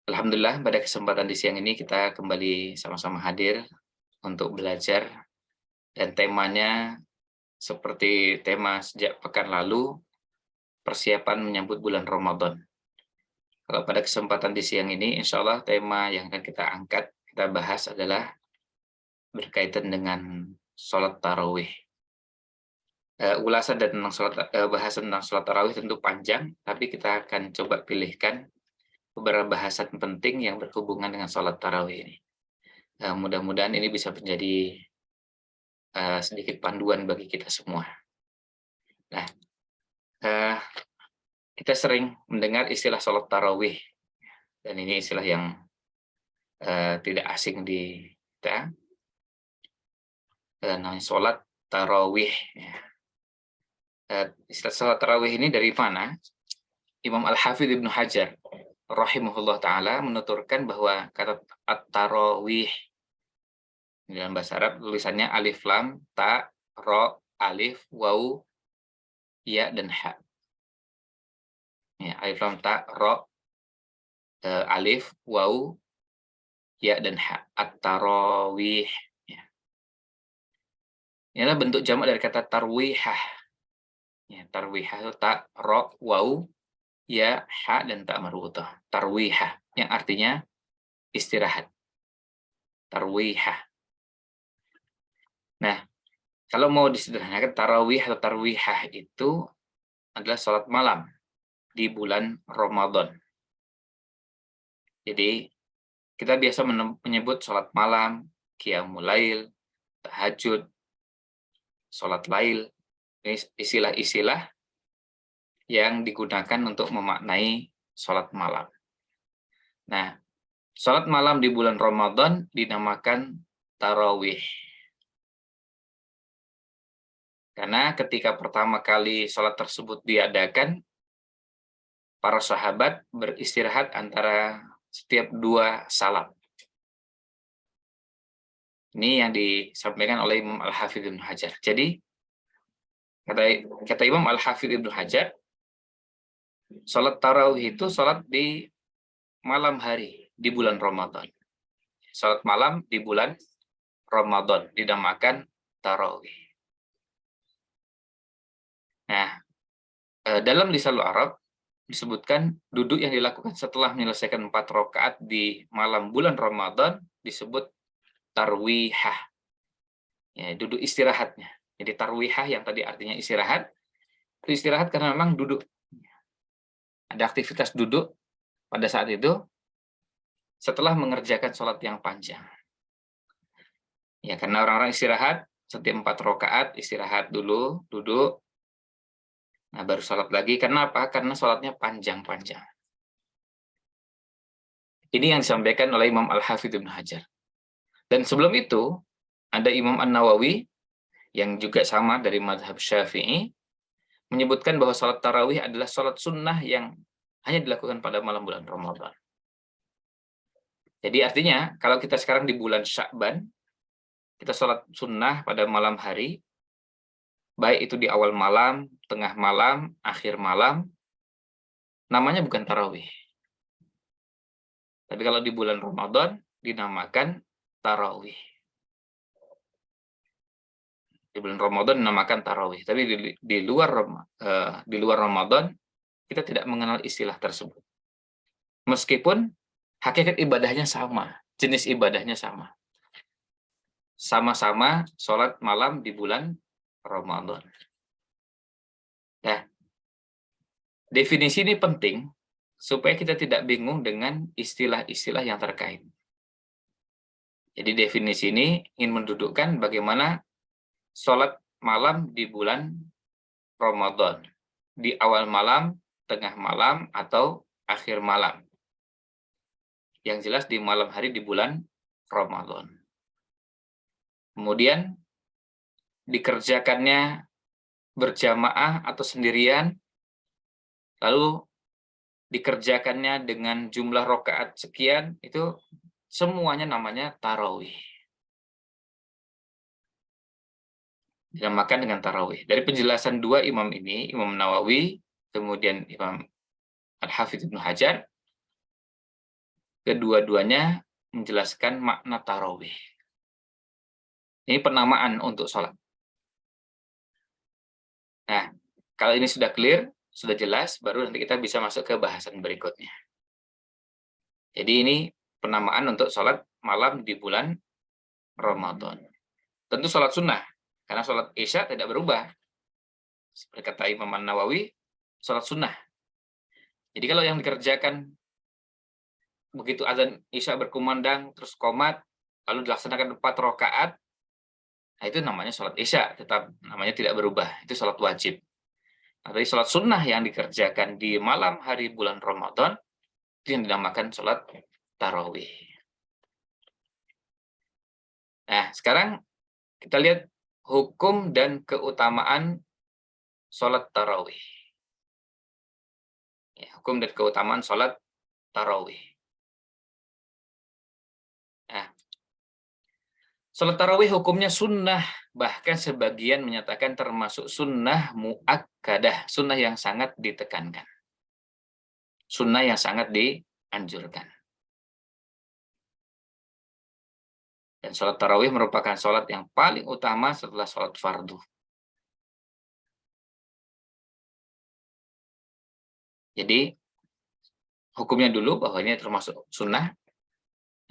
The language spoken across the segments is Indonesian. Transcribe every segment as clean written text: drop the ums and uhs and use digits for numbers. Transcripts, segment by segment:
Alhamdulillah pada kesempatan di siang ini kita kembali sama-sama hadir untuk belajar dan temanya seperti tema sejak pekan lalu, persiapan menyambut bulan Ramadan. Kalau pada kesempatan di siang ini, insya Allah tema yang akan kita angkat, kita bahas adalah berkaitan dengan sholat tarawih. Ulasan dan tentang bahasan tentang sholat tarawih tentu panjang, tapi kita akan coba pilihkan beberapa bahasan penting yang berhubungan dengan sholat tarawih ini. Mudah-mudahan ini bisa menjadi sedikit panduan bagi kita semua. Nah, eee, kita sering mendengar istilah sholat tarawih, dan ini istilah yang, tidak asing di kita, namanya sholat tarawih, ya. Istilah sholat tarawih ini dari mana? Imam Al-Hafidz Ibnu Hajar rahimahullah taala menuturkan bahwa kata at-tarawih dalam bahasa Arab tulisannya alif lam ta ro alif waw ya dan ha. Ya, alif lam ta ro alif waw ya dan ha, at-tarawih, ya. Ini adalah bentuk jamak dari kata tarwihah. Ya, tarwihah itu ta ro waw ya ha dan ta marbuthah. Tarwihah yang artinya istirahat. Tarwihah. Nah, kalau mau disederhanakan tarawih atau tarwihah itu adalah sholat malam di bulan Ramadan. Jadi kita biasa menyebut sholat malam, qiyamul lail, tahajud, sholat lail, ini istilah-istilah yang digunakan untuk memaknai sholat malam. Nah, sholat malam di bulan Ramadan dinamakan tarawih. Karena ketika pertama kali sholat tersebut diadakan, para sahabat beristirahat antara setiap dua salat. Ini yang disampaikan oleh Imam Al-Hafidz Ibnu Hajar. Jadi, kata Imam Al-Hafidz Ibnu Hajar, sholat tarawih itu sholat di malam hari di bulan Ramadan. Sholat malam di bulan Ramadan dinamakan tarawih. Nah, dalam lisanul Arab disebutkan duduk yang dilakukan setelah menyelesaikan 4 rakaat di malam bulan Ramadan disebut tarwihah. Ya, duduk istirahatnya. Jadi tarwihah yang tadi artinya istirahat, itu istirahat karena memang duduk. Ada aktivitas duduk pada saat itu setelah mengerjakan sholat yang panjang. Ya, karena orang-orang istirahat setiap 4 rakaat istirahat dulu, duduk. Nah, baru sholat lagi. Karena apa? Karena sholatnya panjang-panjang. Ini yang disampaikan oleh Imam Al-Hafidz Ibnu Hajar. Dan sebelum itu, ada Imam An-Nawawi, yang juga sama dari mazhab Syafi'i, menyebutkan bahwa sholat tarawih adalah sholat sunnah yang hanya dilakukan pada malam bulan Ramadan. Jadi artinya, kalau kita sekarang di bulan Sya'ban, kita sholat sunnah pada malam hari, baik itu di awal malam, tengah malam, akhir malam, namanya bukan tarawih. Tapi kalau di bulan Ramadan, dinamakan tarawih. Di bulan Ramadan dinamakan tarawih. Tapi di luar Ramadan, kita tidak mengenal istilah tersebut. Meskipun hakikat ibadahnya sama, jenis ibadahnya sama. Sama-sama sholat malam di bulan Ramadan. Nah, definisi ini penting supaya kita tidak bingung dengan istilah-istilah yang terkait. Jadi definisi ini ingin mendudukkan bagaimana sholat malam di bulan Ramadan. Di awal malam, tengah malam, atau akhir malam. Yang jelas di malam hari di bulan Ramadan. Kemudian dikerjakannya berjamaah atau sendirian, lalu dikerjakannya dengan jumlah rakaat sekian, itu semuanya namanya tarawih. Dinamakan dengan tarawih. Dari penjelasan dua imam ini, Imam Nawawi, kemudian Imam Al-Hafidz Ibnu Hajar, kedua-duanya menjelaskan makna tarawih. Ini penamaan untuk sholat. Nah, kalau ini sudah clear, sudah jelas, baru nanti kita bisa masuk ke bahasan berikutnya. Jadi ini penamaan untuk sholat malam di bulan Ramadan. Tentu sholat sunnah, karena sholat Isya tidak berubah. Seperti kata Imam An-Nawawi, sholat sunnah. Jadi kalau yang dikerjakan begitu azan Isya berkumandang, terus qomat, lalu dilaksanakan 4 rakaat, nah itu namanya sholat Isya, tetap namanya tidak berubah. Itu sholat wajib. Nah, dari sholat sunnah yang dikerjakan di malam hari bulan Ramadan, itu yang dinamakan sholat tarawih. Nah, sekarang kita lihat hukum dan keutamaan sholat tarawih. Ya, hukum dan keutamaan sholat tarawih. Nah, sholat tarawih hukumnya sunnah, bahkan sebagian menyatakan termasuk sunnah muakkadah, sunnah yang sangat ditekankan. Sunnah yang sangat dianjurkan. Dan sholat tarawih merupakan sholat yang paling utama setelah sholat fardu. Jadi, hukumnya dulu bahwa ini termasuk sunnah.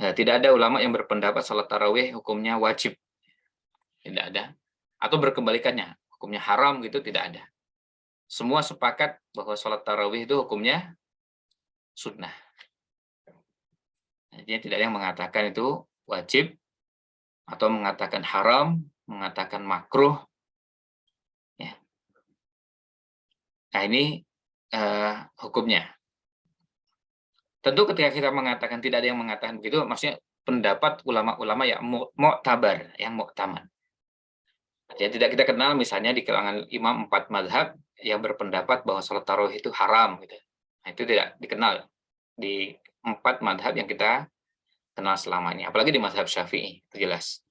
Ya, tidak ada ulama yang berpendapat sholat tarawih hukumnya wajib. Tidak ada. Atau berkebalikannya, hukumnya haram gitu, tidak ada. Semua sepakat bahwa sholat tarawih itu hukumnya sunnah. Jadi tidak ada yang mengatakan itu wajib, atau mengatakan haram, mengatakan makruh. Ya. Nah ini hukumnya. Tentu ketika kita mengatakan tidak ada yang mengatakan begitu, maksudnya pendapat ulama-ulama yang mu'tabar, yang mu'tamad. Ya, tidak kita kenal misalnya di kalangan imam 4 mazhab yang berpendapat bahwa sholat tarawih itu haram. Gitu. Nah, itu tidak dikenal di 4 mazhab yang kita kenal selamanya. Apalagi di mazhab Syafi'i, itu jelas.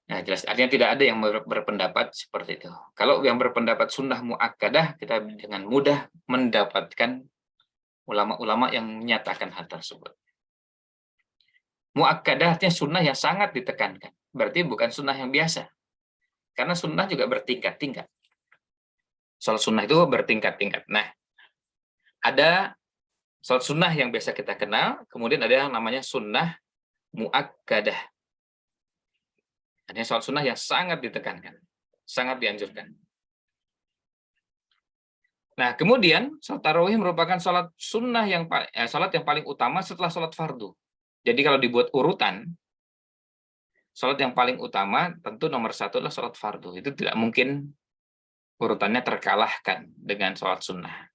Nah, jelas artinya tidak ada yang berpendapat seperti itu. Kalau yang berpendapat sunnah muakkadah, kita dengan mudah mendapatkan ulama-ulama yang menyatakan hal tersebut. Muakkadah artinya sunnah yang sangat ditekankan. Berarti bukan sunnah yang biasa. Karena sunnah juga bertingkat-tingkat. Sholat sunnah itu bertingkat-tingkat. Nah, ada sholat sunnah yang biasa kita kenal, kemudian ada yang namanya sunnah muakkadah. Artinya sholat sunnah yang sangat ditekankan, sangat dianjurkan. Nah, kemudian sholat tarawih merupakan sholat sunnah sholat yang paling utama setelah sholat fardu. Jadi kalau dibuat urutan, sholat yang paling utama tentu nomor 1 adalah sholat fardu. Itu tidak mungkin urutannya terkalahkan dengan sholat sunnah.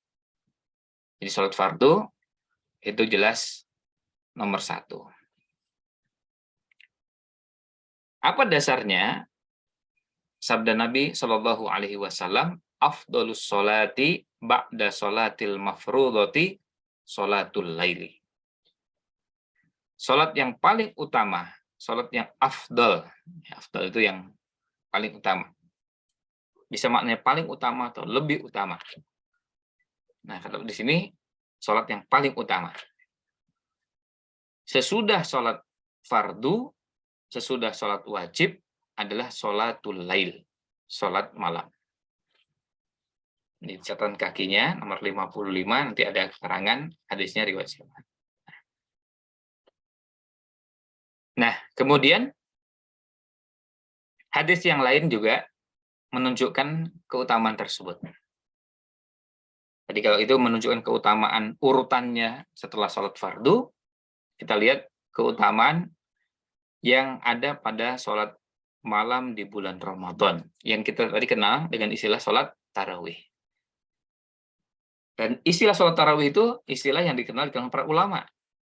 Jadi sholat fardu itu jelas nomor 1. Apa dasarnya? Sabda Nabi Shallallahu Alaihi Wasallam, afdolus sholati ba'da sholatil mafrudoti sholatul laili. Sholat yang paling utama, sholat yang afdol. Afdol itu yang paling utama. Bisa maknanya paling utama atau lebih utama. Nah, kalau di sini, sholat yang paling utama. Sesudah sholat fardu, sesudah sholat wajib, adalah sholatul lail, sholat malam. Di catatan kakinya, nomor 55, nanti ada keterangan hadisnya riwayat siapa. Nah, kemudian hadis yang lain juga menunjukkan keutamaan tersebut. Jadi kalau itu menunjukkan keutamaan urutannya setelah sholat fardu, kita lihat keutamaan yang ada pada sholat malam di bulan Ramadan, yang kita tadi kenal dengan istilah sholat tarawih. Dan istilah sholat tarawih itu istilah yang dikenal di kalangan para ulama.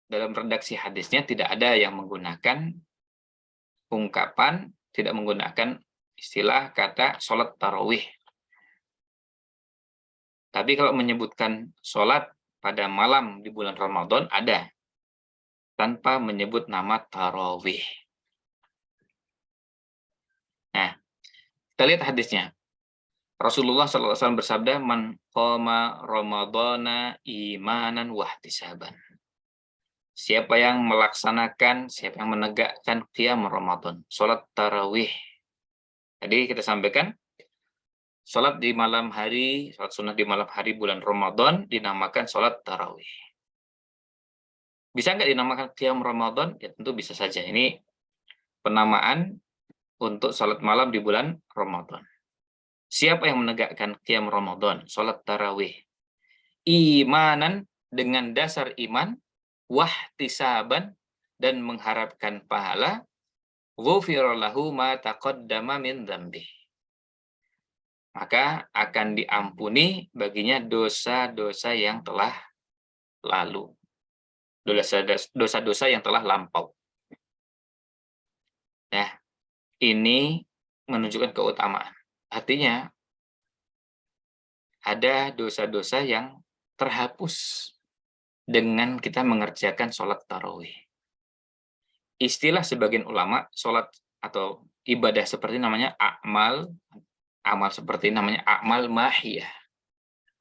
Dalam redaksi hadisnya tidak ada yang menggunakan ungkapan, tidak menggunakan istilah kata sholat tarawih. Tapi kalau menyebutkan sholat pada malam di bulan Ramadan ada, tanpa menyebut nama tarawih. Nah, kita lihat hadisnya. Rasulullah SAW bersabda, man qama Ramadana imanan wahtisaban. Siapa yang melaksanakan, siapa yang menegakkan qiyam Ramadan, sholat tarawih. Tadi kita sampaikan, sholat di malam hari, sholat sunnah di malam hari bulan Ramadan dinamakan sholat tarawih. Bisa nggak dinamakan qiyam Ramadan? Ya tentu bisa saja. Ini penamaan untuk sholat malam di bulan Ramadan. Siapa yang menegakkan qiyam Ramadan, sholat tarawih? Imanan, dengan dasar iman, wahtisaban, dan mengharapkan pahala, ghufira lahu ma taqaddama min dzambi. Maka akan diampuni baginya dosa-dosa yang telah lalu. Dosa-dosa yang telah lampau. Nah, ini menunjukkan keutamaan. Artinya, ada dosa-dosa yang terhapus dengan kita mengerjakan sholat tarawih. Istilah sebagian ulama, sholat atau ibadah seperti namanya amal seperti namanya amal mahiyah.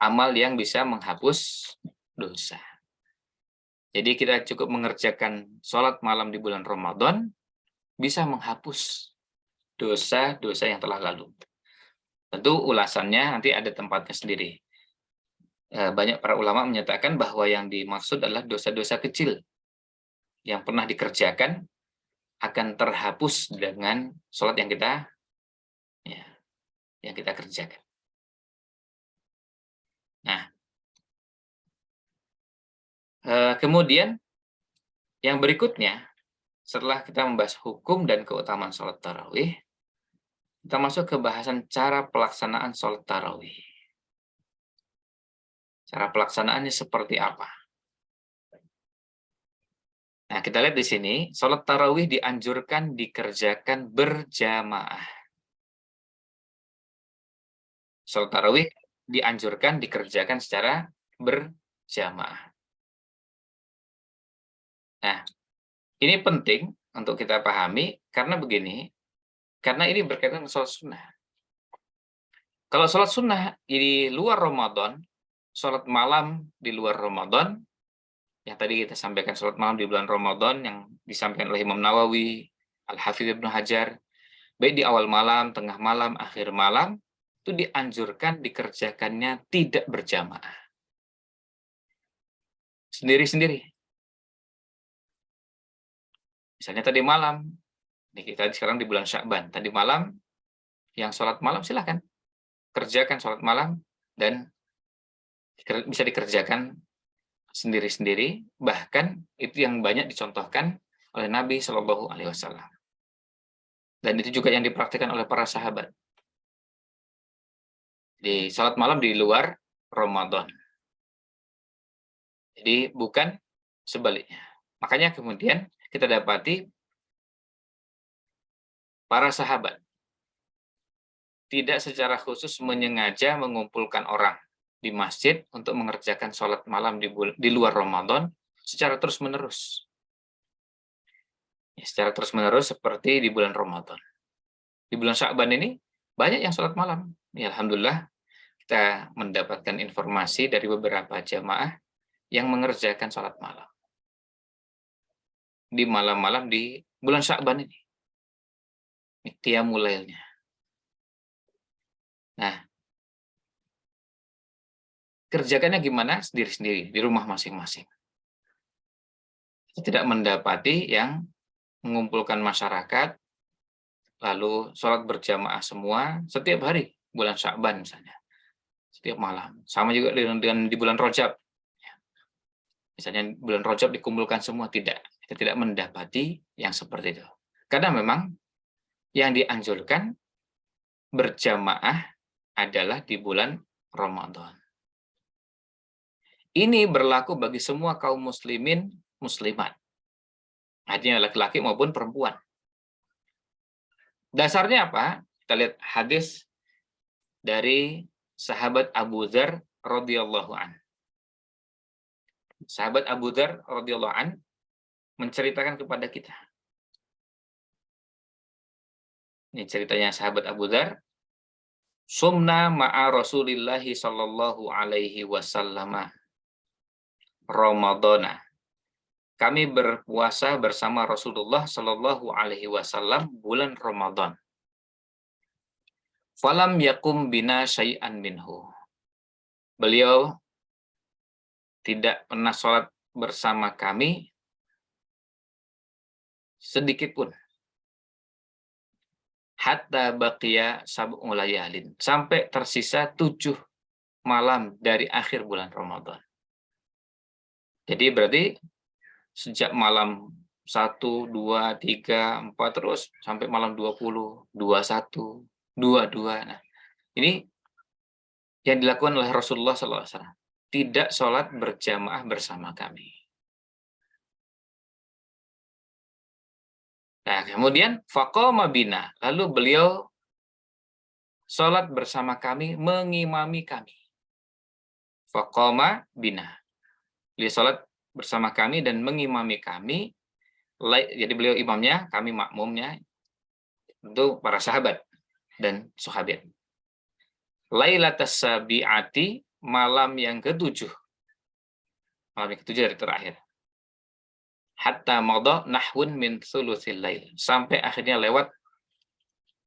Amal yang bisa menghapus dosa. Jadi kita cukup mengerjakan sholat malam di bulan Ramadan, bisa menghapus dosa-dosa yang telah lalu. Tentu ulasannya nanti ada tempatnya sendiri. Banyak para ulama menyatakan bahwa yang dimaksud adalah dosa-dosa kecil yang pernah dikerjakan akan terhapus dengan sholat yang kita kerjakan. Nah, kemudian yang berikutnya, setelah kita membahas hukum dan keutamaan sholat tarawih, kita masuk ke bahasan cara pelaksanaan sholat tarawih. Cara pelaksanaannya seperti apa? Nah, kita lihat di sini, sholat tarawih dianjurkan dikerjakan berjamaah. Sholat tarawih dianjurkan dikerjakan secara berjamaah. Nah, ini penting untuk kita pahami, karena begini, karena ini berkaitan dengan sholat sunnah. Kalau sholat sunnah di luar Ramadan, sholat malam di luar Ramadan, yang tadi kita sampaikan sholat malam di bulan Ramadan yang disampaikan oleh Imam Nawawi, Al-Hafidz Ibnu Hajar, baik di awal malam, tengah malam, akhir malam, itu dianjurkan dikerjakannya tidak berjamaah. Sendiri-sendiri. Misalnya tadi malam, kita sekarang di bulan Sya'ban, tadi malam, yang sholat malam silahkan. Kerjakan sholat malam, dan bisa dikerjakan sendiri-sendiri, bahkan itu yang banyak dicontohkan oleh Nabi Shallallahu Alaihi Wasallam, dan itu juga yang dipraktikkan oleh para sahabat di salat malam di luar Ramadan. Jadi bukan sebaliknya. Makanya kemudian kita dapati para sahabat tidak secara khusus menyengaja mengumpulkan orang di masjid untuk mengerjakan sholat malam di luar Ramadan secara terus-menerus. Secara terus-menerus seperti di bulan Ramadan. Di bulan Sya'ban ini banyak yang sholat malam. Ya, alhamdulillah kita mendapatkan informasi dari beberapa jamaah yang mengerjakan sholat malam di malam-malam di bulan Sya'ban ini. Qiyamul lailnya. Nah, kerjakannya gimana? Sendiri-sendiri, di rumah masing-masing. Tidak mendapati yang mengumpulkan masyarakat, lalu sholat berjamaah semua, setiap hari, bulan Sya'ban misalnya. Setiap malam. Sama juga dengan di bulan Rajab. Misalnya bulan Rajab dikumpulkan semua, tidak. Kita tidak mendapati yang seperti itu. Karena memang yang dianjurkan berjamaah adalah di bulan Ramadan. Ini berlaku bagi semua kaum muslimin, muslimat. Artinya laki-laki maupun perempuan. Dasarnya apa? Kita lihat hadis dari sahabat Abu Dzar radhiyallahu an. Sahabat Abu Dzar radhiyallahu an menceritakan kepada kita. Ini ceritanya sahabat Abu Dzar. Sumna ma'a Rasulillahi sallallahu alaihi wasallam Ramadana kami berpuasa bersama Rasulullah Shallallahu Alaihi Wasallam bulan Ramadan. Falam yakum bina syai'an minhu. Beliau tidak pernah sholat bersama kami sedikit pun. Hatta baqiya sab'u layalin. Sampai tersisa 7 malam dari akhir bulan Ramadan. Jadi berarti sejak malam 1, 2, 3, 4 terus sampai malam 20, 21, 22. Nah, ini yang dilakukan oleh Rasulullah SAW. Tidak sholat berjamaah bersama kami. Nah, kemudian faqama bina, lalu beliau sholat bersama kami, mengimami kami. Faqama bina. Beliau sholat bersama kami dan mengimami kami. Jadi beliau imamnya, kami makmumnya, itu para sahabat dan sahabat. Lailatas sabi'ati, malam yang ke-7. Malam yang ke-7 dari terakhir. Hatta madha nahwun min thulutsil lail. Sampai akhirnya lewat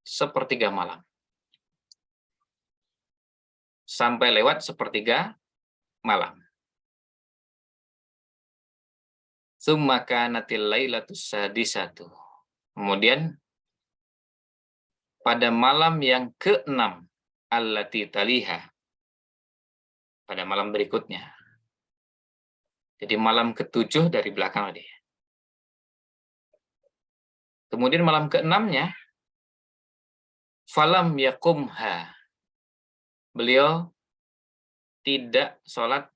sepertiga malam. Sampai lewat sepertiga malam. Tsumma kanatil lailatus sadisatu. Kemudian pada malam yang ke-6, allati taliha, pada malam berikutnya. Jadi malam ke-7 dari belakang tadi. Kemudian malam ke-6-nya, falam yakumha. Beliau tidak sholat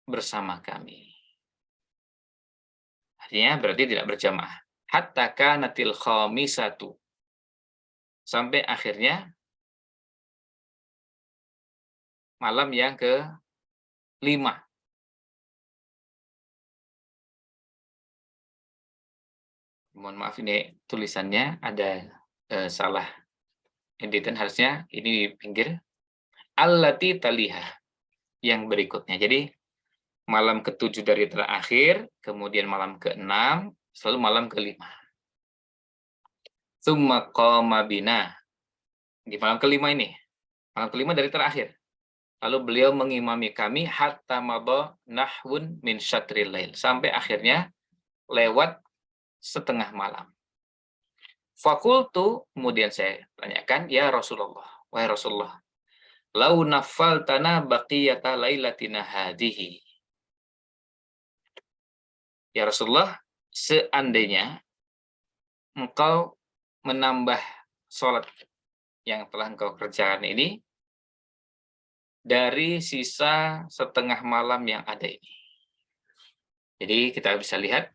bersama kami. Artinya berarti tidak berjamaah. Hatta kanatil khamisatu. Sampai akhirnya malam yang ke-5. Mohon maaf, ini tulisannya ada salah editan, harusnya ini di pinggir. Allati taliha, yang berikutnya. Jadi malam ke-7 dari terakhir, kemudian malam ke-6, selalu malam ke-5. Tsumma qama bina. Di malam ke-5 ini. Malam ke-5 dari terakhir. Lalu beliau mengimami kami hatta madha nahwun min syatril lail. Sampai akhirnya lewat setengah malam. Fakultu, kemudian saya tanyakan, ya Rasulullah, wahai Rasulullah, lau naffaltana baqiyata lailatina hadhihi. Ya Rasulullah, seandainya engkau menambah sholat yang telah engkau kerjakan ini dari sisa setengah malam yang ada ini. Jadi kita bisa lihat,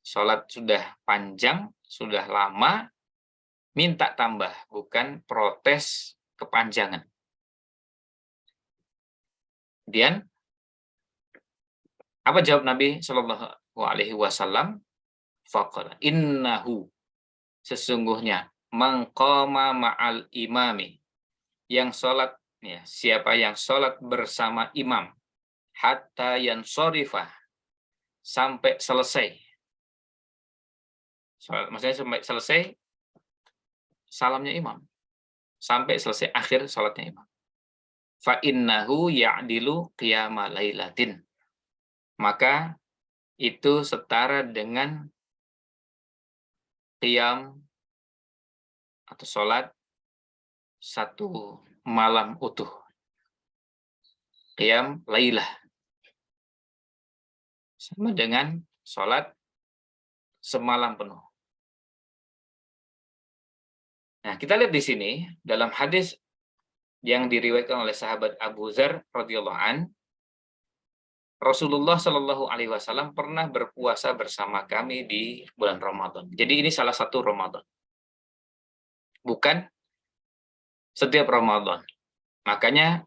sholat sudah panjang, sudah lama, minta tambah, bukan protes kepanjangan. Kemudian, apa jawab Nabi Shallallahu Alaihi Wasallam? Faqala innahu, sesungguhnya, mangqama ma'al imami, yang sholat, ya, siapa yang sholat bersama imam, hatta yansharifa, sampai selesai. Maksudnya sampai selesai salamnya imam, sampai selesai akhir sholatnya imam. Fa innahu ya'dilu qiyama lailatin, maka itu setara dengan qiyam atau sholat satu malam utuh. Qiyam lailah sama dengan sholat semalam penuh. Nah, kita lihat di sini dalam hadis yang diriwayatkan oleh sahabat Abu Dzar radhiyallahu an, Rasulullah Shallallahu Alaihi Wasallam pernah berpuasa bersama kami di bulan Ramadan. Jadi ini salah satu Ramadan, bukan setiap Ramadan. Makanya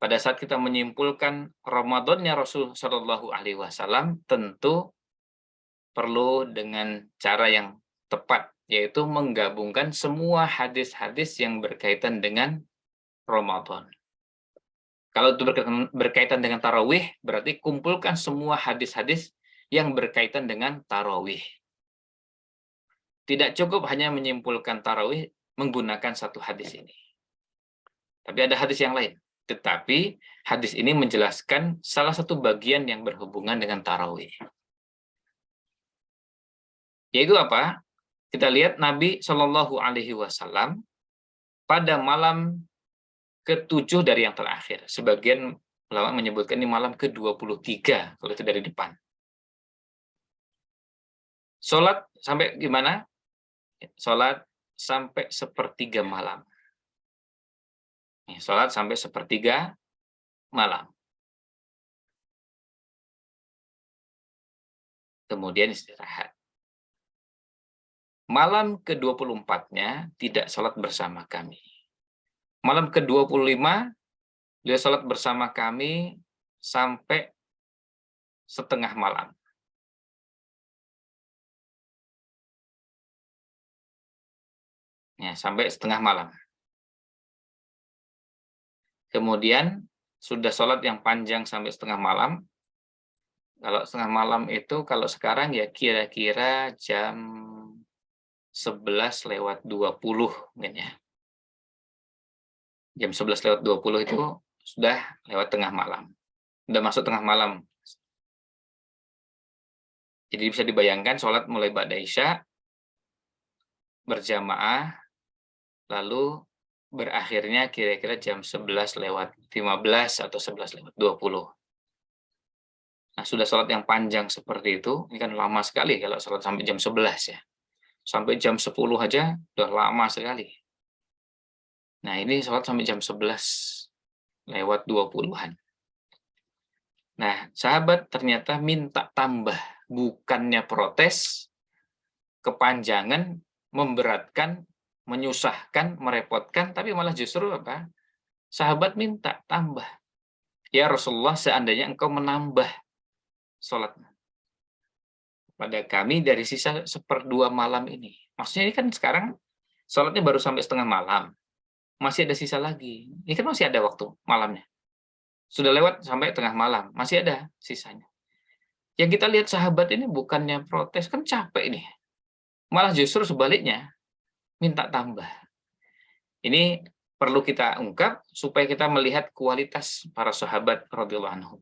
pada saat kita menyimpulkan Ramadannya Rasul Shallallahu Alaihi Wasallam, tentu perlu dengan cara yang tepat, yaitu menggabungkan semua hadis-hadis yang berkaitan dengan Ramadan. Kalau itu berkaitan dengan tarawih, berarti kumpulkan semua hadis-hadis yang berkaitan dengan tarawih. Tidak cukup hanya menyimpulkan tarawih menggunakan satu hadis ini. Tapi ada hadis yang lain. Tetapi hadis ini menjelaskan salah satu bagian yang berhubungan dengan tarawih. Yaitu apa? Kita lihat Nabi Shallallahu Alaihi Wasallam pada malam ke-7 dari yang terakhir. Sebagian ulama menyebutkan ini malam ke-23 kalau itu dari depan. Sholat sampai gimana? Sholat sampai sepertiga malam. Sholat sampai sepertiga malam. Kemudian istirahat. Malam ke-24-nya tidak sholat bersama kami. Malam ke-25, dia sholat bersama kami sampai setengah malam. Ya, sampai setengah malam. Kemudian sudah sholat yang panjang sampai setengah malam. Kalau setengah malam itu kalau sekarang ya kira-kira jam 11:20 mungkin ya. Jam 11:20 itu sudah lewat tengah malam. Sudah masuk tengah malam. Jadi bisa dibayangkan sholat mulai ba'da isya berjamaah, lalu berakhirnya kira-kira jam 11:15 atau 11:20. Nah, sudah sholat yang panjang seperti itu, ini kan lama sekali kalau sholat sampai jam 11 ya. Sampai jam 10 aja udah lama sekali. Nah, ini sholat sampai jam 11:20-an. Nah, sahabat ternyata minta tambah, bukannya protes, kepanjangan, memberatkan, menyusahkan, merepotkan, tapi malah justru apa? Sahabat minta tambah. Ya Rasulullah, seandainya engkau menambah sholat pada kami dari sisa 1/2 malam ini. Maksudnya ini kan sekarang sholatnya baru sampai setengah malam. Masih ada sisa lagi. Ini kan masih ada waktu malamnya. Sudah lewat sampai tengah malam, masih ada sisanya. Yang kita lihat sahabat ini bukannya protes, kan capek ini. Malah justru sebaliknya, minta tambah. Ini perlu kita ungkap supaya kita melihat kualitas para sahabat radhiyallahu anhum.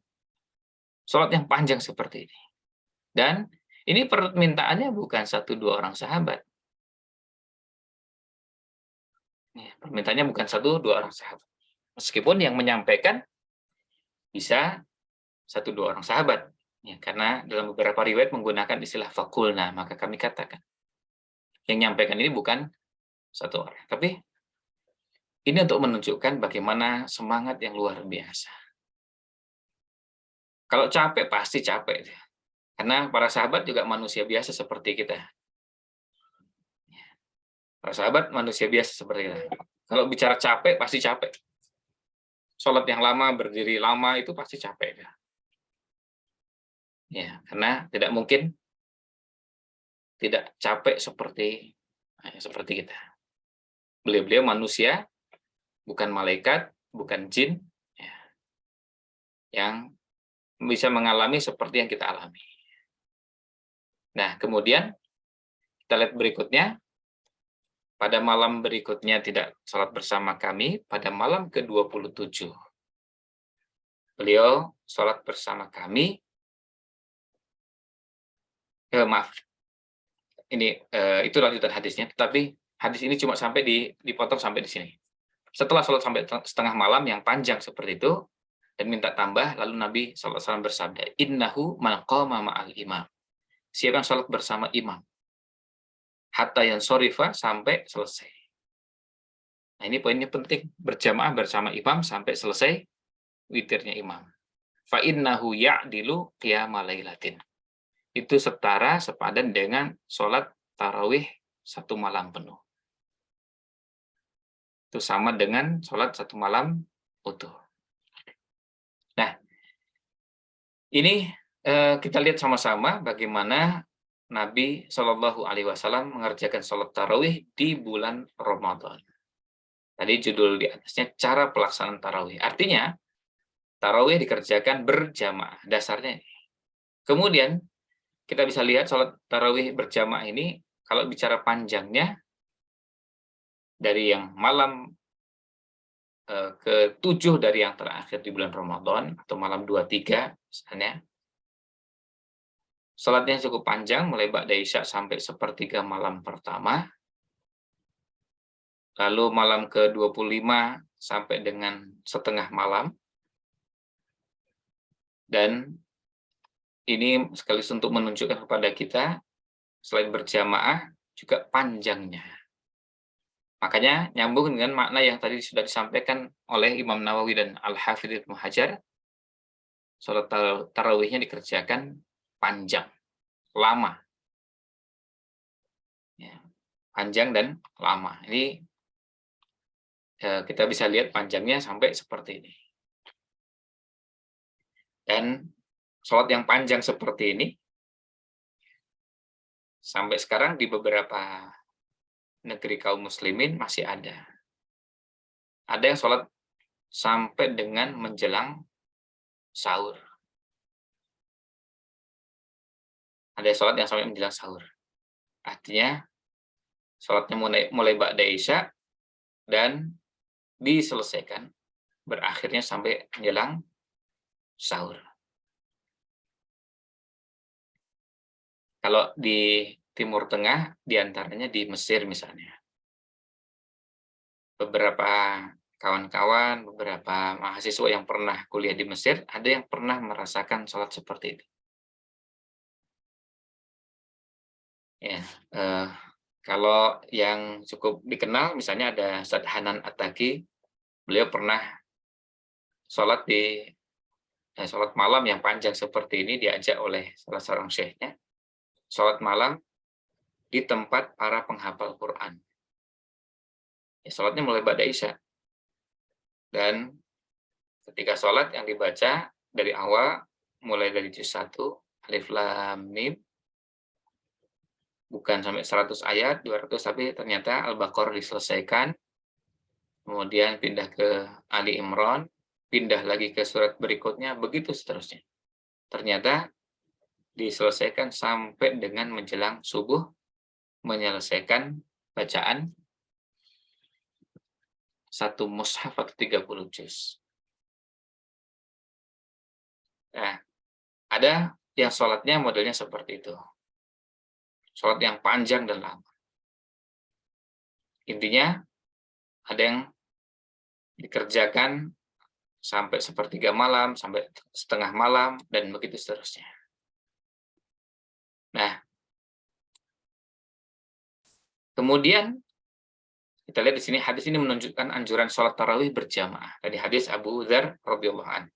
Sholat yang panjang seperti ini. Dan ini permintaannya bukan 1-2 orang sahabat. Permintaannya bukan 1-2 orang sahabat. Meskipun yang menyampaikan bisa 1-2 orang sahabat. Ya, karena dalam beberapa riwayat menggunakan istilah fakulna, maka kami katakan. Yang menyampaikan ini bukan 1 orang. Tapi ini untuk menunjukkan bagaimana semangat yang luar biasa. Kalau capek, pasti capek. Karena para sahabat juga manusia biasa seperti kita. Para sahabat manusia biasa seperti kita. Kalau bicara capek, pasti capek. Sholat yang lama, berdiri lama, itu pasti capek. Ya, karena tidak mungkin tidak capek seperti kita. Beliau-beliau manusia, bukan malaikat, bukan jin, ya, yang bisa mengalami seperti yang kita alami. Nah, kemudian kita lihat berikutnya. Pada malam berikutnya tidak sholat bersama kami, pada malam ke-27. Beliau sholat bersama kami. Maaf, ini itu lanjutan hadisnya, tetapi hadis ini cuma sampai dipotong sampai di sini. Setelah sholat sampai setengah malam yang panjang seperti itu, dan minta tambah, lalu Nabi SAW bersabda, Innahu man qama ma'al imam. Siapa yang sholat bersama imam. Hatta yang shorifa, sampai selesai. Nah, ini poinnya penting. Berjamaah bersama imam sampai selesai witirnya imam. Fa innahu ya'dilu qiyama lailatin. Itu setara, sepadan dengan sholat tarawih 1 malam penuh. Itu sama dengan sholat 1 malam utuh. Nah, ini kita lihat sama-sama bagaimana Nabi Shallallahu Alaihi Wasallam mengerjakan sholat tarawih di bulan Ramadan. Tadi judul di atasnya cara pelaksanaan tarawih. Artinya tarawih dikerjakan berjamaah dasarnya. Kemudian kita bisa lihat sholat tarawih berjamaah ini, kalau bicara panjangnya, dari yang malam ke-7 dari yang terakhir di bulan Ramadan, atau malam 23 misalnya, sholatnya cukup panjang, mulai ba'da isya sampai sepertiga malam pertama, lalu malam ke-25 sampai dengan setengah malam, dan ini sekaligus untuk menunjukkan kepada kita, selain berjamaah, juga panjangnya. Makanya nyambung dengan makna yang tadi sudah disampaikan oleh Imam Nawawi dan Al-Hafidz Ibnu Hajar, sholat tarawihnya dikerjakan panjang, lama. Ya, panjang dan lama. Ini kita bisa lihat panjangnya sampai seperti ini. Dan sholat yang panjang seperti ini, sampai sekarang di beberapa negeri kaum muslimin masih ada. Ada yang sholat sampai dengan menjelang sahur. Ada sholat yang sampai menjelang sahur. Artinya, sholatnya mulai ba'da isya dan diselesaikan, berakhirnya sampai menjelang sahur. Kalau di Timur Tengah, diantaranya di Mesir misalnya. Beberapa kawan-kawan, beberapa mahasiswa yang pernah kuliah di Mesir, ada yang pernah merasakan sholat seperti itu. Ya, kalau yang cukup dikenal, misalnya ada Ustadz Hanan At-Taqi, beliau pernah sholat sholat malam yang panjang seperti ini, diajak oleh salah seorang syekhnya, sholat malam di tempat para penghafal Quran. Ya, sholatnya mulai ba'da isya. Dan ketika sholat yang dibaca dari awal, mulai dari juz 1, Alif Lam Mim, bukan sampai 100 ayat, 200, tapi ternyata Al-Baqarah diselesaikan, kemudian pindah ke Ali Imran, pindah lagi ke surat berikutnya, begitu seterusnya. Ternyata diselesaikan sampai dengan menjelang subuh, menyelesaikan bacaan satu mushaf atau 30 juz. Nah, ada yang sholatnya modelnya seperti itu. Sholat yang panjang dan lama. Intinya, ada yang dikerjakan sampai sepertiga malam, sampai setengah malam, dan begitu seterusnya. Nah, kemudian kita lihat di sini, hadis ini menunjukkan anjuran sholat tarawih berjamaah. Dari hadis Abu Dzar radhiyallahu anhu.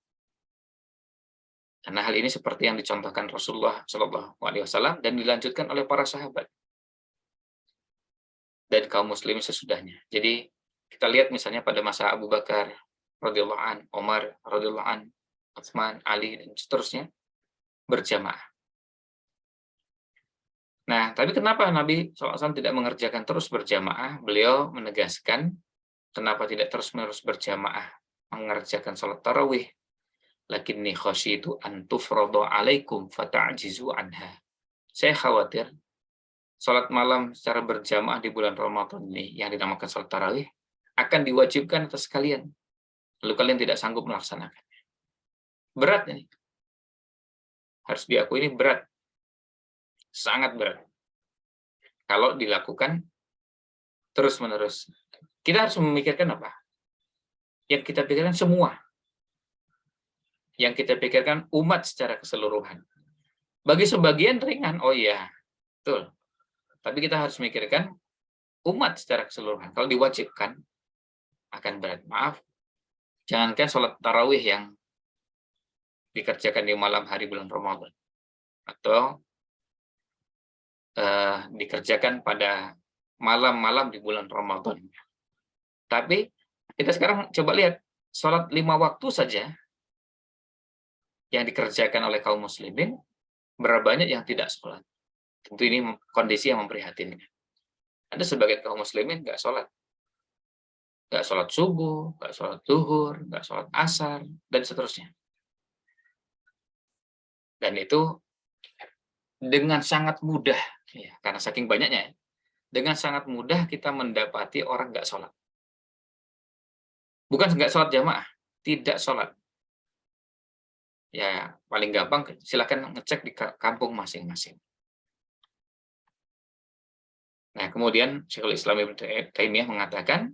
Karena hal ini seperti yang dicontohkan Rasulullah SAW dan dilanjutkan oleh para sahabat dan kaum muslim sesudahnya. Jadi kita lihat misalnya pada masa Abu Bakar radhiyallahu an, Umar radhiyallahu an, Utsman, Ali dan seterusnya berjamaah. Nah, tapi kenapa Nabi SAW tidak mengerjakan terus berjamaah? Beliau menegaskan kenapa tidak terus-menerus berjamaah mengerjakan sholat tarawih. Lakinni khasyitu an tufradu alaikum fata'jizu anha. Saya khawatir sholat malam secara berjamaah di bulan Ramadan ini yang dinamakan sholat tarawih akan diwajibkan atas kalian. Lalu kalian tidak sanggup melaksanakannya. Berat ini. Harus diakui ini berat. Sangat berat. Kalau dilakukan terus-menerus. Kita harus memikirkan apa? Yang kita pikirkan semua. Yang kita pikirkan umat secara keseluruhan. Bagi sebagian ringan, oh iya, betul. Tapi kita harus memikirkan umat secara keseluruhan. Kalau diwajibkan, akan berat. Maaf, jangankan sholat tarawih yang dikerjakan di malam hari bulan Ramadan. Atau dikerjakan pada malam-malam di bulan Ramadan. Tapi kita sekarang coba lihat, sholat 5 waktu saja yang dikerjakan oleh kaum muslimin, berapa banyak yang tidak sholat. Tentu ini kondisi yang memprihatinkan. Ada sebagian kaum muslimin nggak sholat. Nggak sholat subuh, nggak sholat zuhur, nggak sholat asar, dan seterusnya. Dan itu dengan sangat mudah, ya, karena saking banyaknya, ya, dengan sangat mudah kita mendapati orang nggak sholat. Bukan nggak sholat jamaah, tidak sholat. Ya, paling gampang silakan ngecek di kampung masing-masing. Nah, kemudian Syekhul Islam Ibnu Taimiyah mengatakan,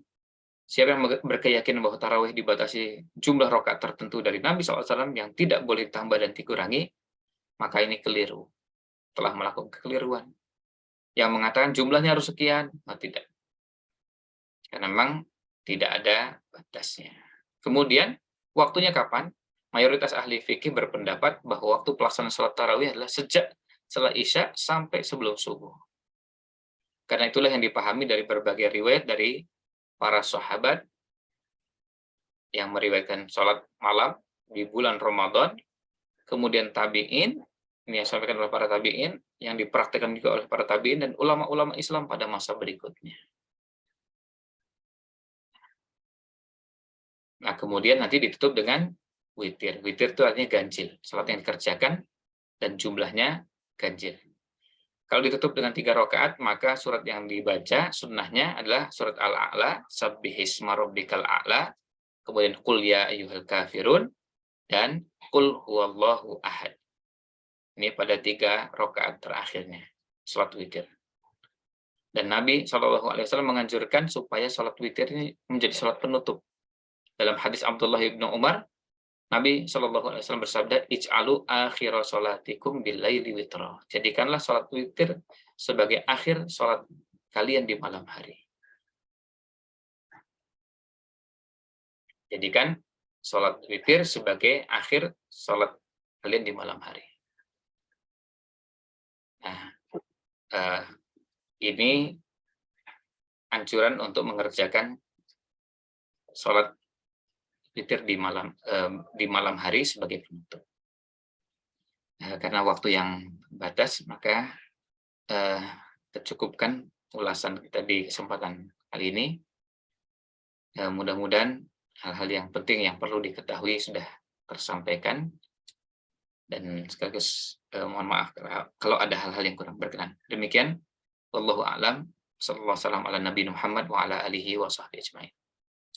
siapa yang berkeyakinan bahwa tarawih dibatasi jumlah rakaat tertentu dari Nabi SAW yang tidak boleh ditambah dan dikurangi, maka ini keliru, telah melakukan kekeliruan. Yang mengatakan jumlahnya harus sekian, tidak. Karena memang tidak ada batasnya. Kemudian, waktunya kapan? Mayoritas ahli fikih berpendapat bahwa waktu pelaksanaan sholat tarawih adalah sejak setelah Isya sampai sebelum subuh. Karena itulah yang dipahami dari berbagai riwayat dari para sahabat yang meriwayatkan sholat malam di bulan Ramadan, kemudian tabi'in, ini yang disampaikan oleh para tabi'in, yang dipraktikkan juga oleh para tabi'in dan ulama-ulama Islam pada masa berikutnya. Nah, kemudian nanti ditutup dengan witir. Witir itu artinya ganjil, sholat yang dikerjakan dan jumlahnya ganjil. Kalau ditutup dengan 3 rakaat, maka surat yang dibaca sunnahnya adalah surat Al-A'la, Sabbihisma rabbikal a'la, kemudian Qul ya ayyuhal kafirun, dan Qul huwallahu ahad. Ini pada 3 rakaat terakhirnya, sholat witir. Dan Nabi SAW menganjurkan supaya sholat witir ini menjadi sholat penutup. Dalam hadis Abdullah ibnu Umar, Nabi SAW bersabda, "Ij'alu akhira sholatikum bil-laili witra." Jadikanlah sholat witir sebagai akhir sholat kalian di malam hari. Jadikan sholat witir sebagai akhir sholat kalian di malam hari. Nah, ini anjuran untuk mengerjakan sholat witir di malam hari sebagai penutup. Karena waktu yang batas, maka tercukupkan ulasan kita di kesempatan kali ini. Mudah-mudahan hal-hal yang penting yang perlu diketahui sudah tersampaikan, dan sekaligus mohon maaf kalau ada hal-hal yang kurang berkenan. Demikian, wallahu a'lam, sallallahu alaihi wasallam ala Nabi Muhammad wa ala alihi wa sahbihi ajmain.